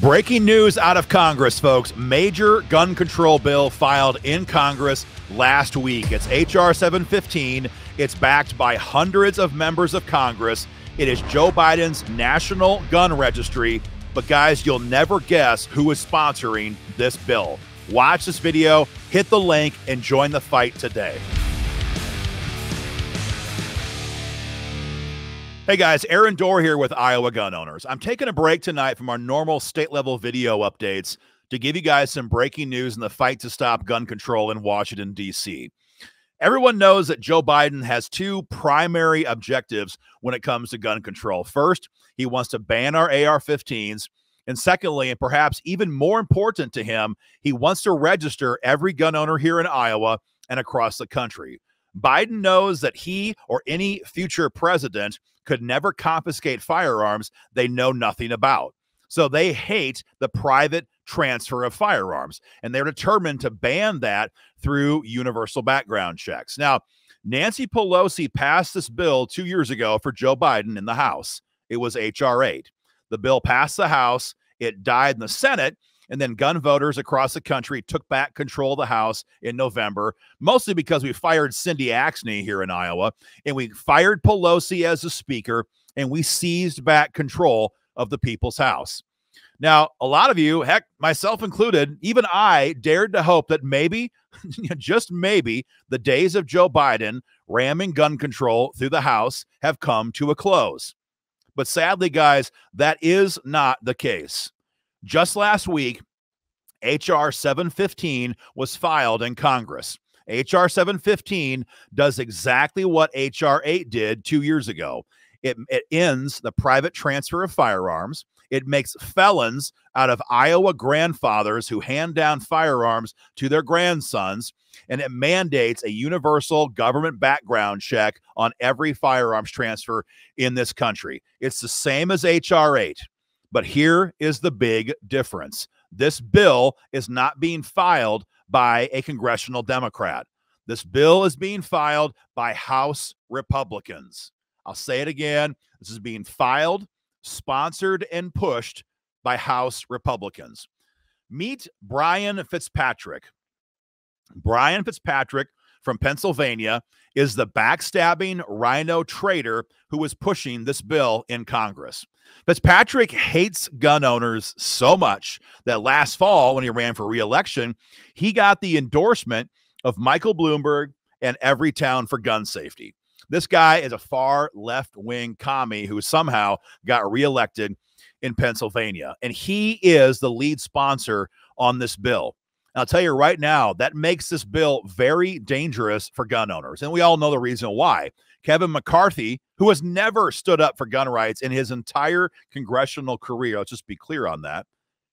Breaking news out of Congress, folks. Major gun control bill filed in Congress last week. It's H.R. 715. It's backed by hundreds of members of Congress. It is Joe Biden's National Gun Registry. But guys, you'll never guess who is sponsoring this bill. Watch this video, hit the link, and join the fight today. Hey guys, Aaron Dorr here with Iowa Gun Owners. I'm taking a break tonight from our normal state-level video updates to give you guys some breaking news in the fight to stop gun control in Washington, D.C. Everyone knows that Joe Biden has two primary objectives when it comes to gun control. First, he wants to ban our AR-15s. And secondly, and perhaps even more important to him, he wants to register every gun owner here in Iowa and across the country. Biden knows that he or any future president could never confiscate firearms they know nothing about. So they hate the private transfer of firearms, and they're determined to ban that through universal background checks. Now, Nancy Pelosi passed this bill 2 years ago for Joe Biden in the House. It was H.R. 8. The bill passed the House, it died in the Senate, and then gun voters across the country took back control of the House in November, mostly because we fired Cindy Axne here in Iowa, and we fired Pelosi as the speaker, and we seized back control of the People's House. Now, a lot of you, heck, myself included, even I dared to hope that maybe, just maybe, the days of Joe Biden ramming gun control through the House have come to a close. But sadly, guys, that is not the case. Just last week, H.R. 715 was filed in Congress. H.R. 715 does exactly what H.R. 8 did 2 years ago. It ends the private transfer of firearms. It makes felons out of Iowa grandfathers who hand down firearms to their grandsons, and it mandates a universal government background check on every firearms transfer in this country. It's the same as H.R. 8. But here is the big difference. This bill is not being filed by a congressional Democrat. This bill is being filed by House Republicans. I'll say it again. This is being filed, sponsored, and pushed by House Republicans. Meet Brian Fitzpatrick. Brian Fitzpatrick from Pennsylvania is the backstabbing rhino traitor who is pushing this bill in Congress. Fitzpatrick hates gun owners so much that last fall, when he ran for re-election, he got the endorsement of Michael Bloomberg and Everytown for gun safety. This guy is a far left-wing commie who somehow got reelected in Pennsylvania, and he is the lead sponsor on this bill. And I'll tell you right now, that makes this bill very dangerous for gun owners, and we all know the reason why. Kevin McCarthy, who has never stood up for gun rights in his entire congressional career, let's just be clear on that.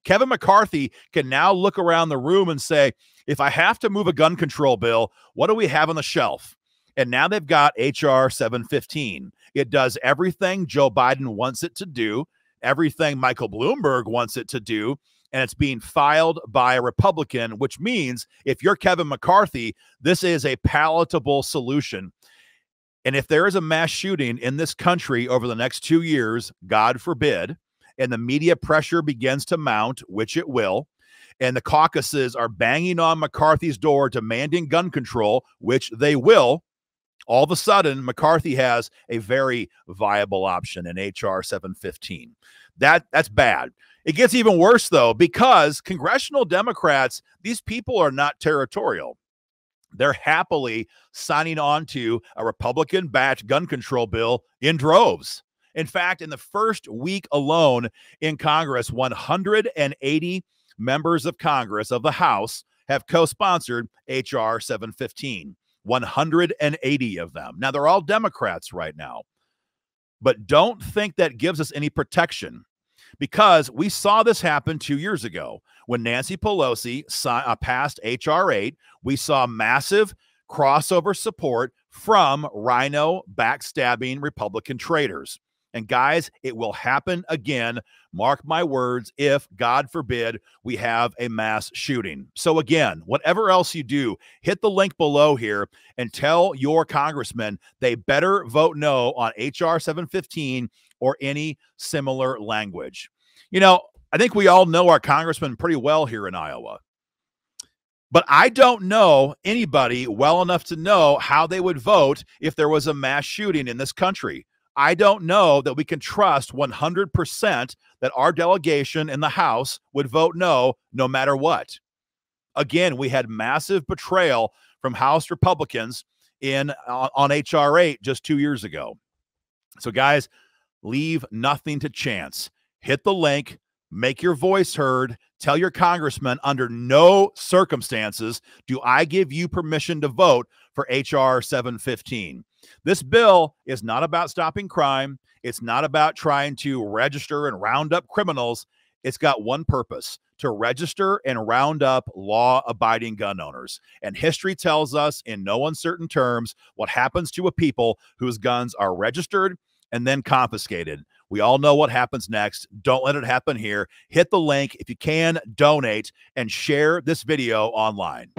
Kevin McCarthy can now look around the room and say, if I have to move a gun control bill, what do we have on the shelf? And now they've got H.R. 715. It does everything Joe Biden wants it to do, everything Michael Bloomberg wants it to do, and it's being filed by a Republican, which means if you're Kevin McCarthy, this is a palatable solution. And if there is a mass shooting in this country over the next 2 years, God forbid, and the media pressure begins to mount, which it will, and the caucuses are banging on McCarthy's door demanding gun control, which they will, all of a sudden, McCarthy has a very viable option in H.R. 715. That's bad. It gets even worse, though, because congressional Democrats, these people are not territorial. They're happily signing on to a Republican-backed gun control bill in droves. In fact, in the first week alone in Congress, 180 members of Congress of the House have co-sponsored H.R. 715. 180 of them. Now, they're all Democrats right now. But don't think that gives us any protection, because we saw this happen 2 years ago when Nancy Pelosi passed H.R. 8. We saw massive crossover support from rhino backstabbing Republican traitors. And guys, it will happen again. Mark my words, if, God forbid, we have a mass shooting. So again, whatever else you do, hit the link below here and tell your congressman they better vote no on H.R. 715 or any similar language. You know, I think we all know our congressman pretty well here in Iowa. But I don't know anybody well enough to know how they would vote if there was a mass shooting in this country. I don't know that we can trust 100% that our delegation in the House would vote no, no matter what. Again, we had massive betrayal from House Republicans on H.R. 8 just 2 years ago. So, guys, leave nothing to chance. Hit the link. Make your voice heard. Tell your congressman under no circumstances do I give you permission to vote for H.R. 715. This bill is not about stopping crime. It's not about trying to register and round up criminals. It's got one purpose: to register and round up law-abiding gun owners. And history tells us in no uncertain terms what happens to a people whose guns are registered and then confiscated. We all know what happens next. Don't let it happen here. Hit the link. If you can, donate and share this video online.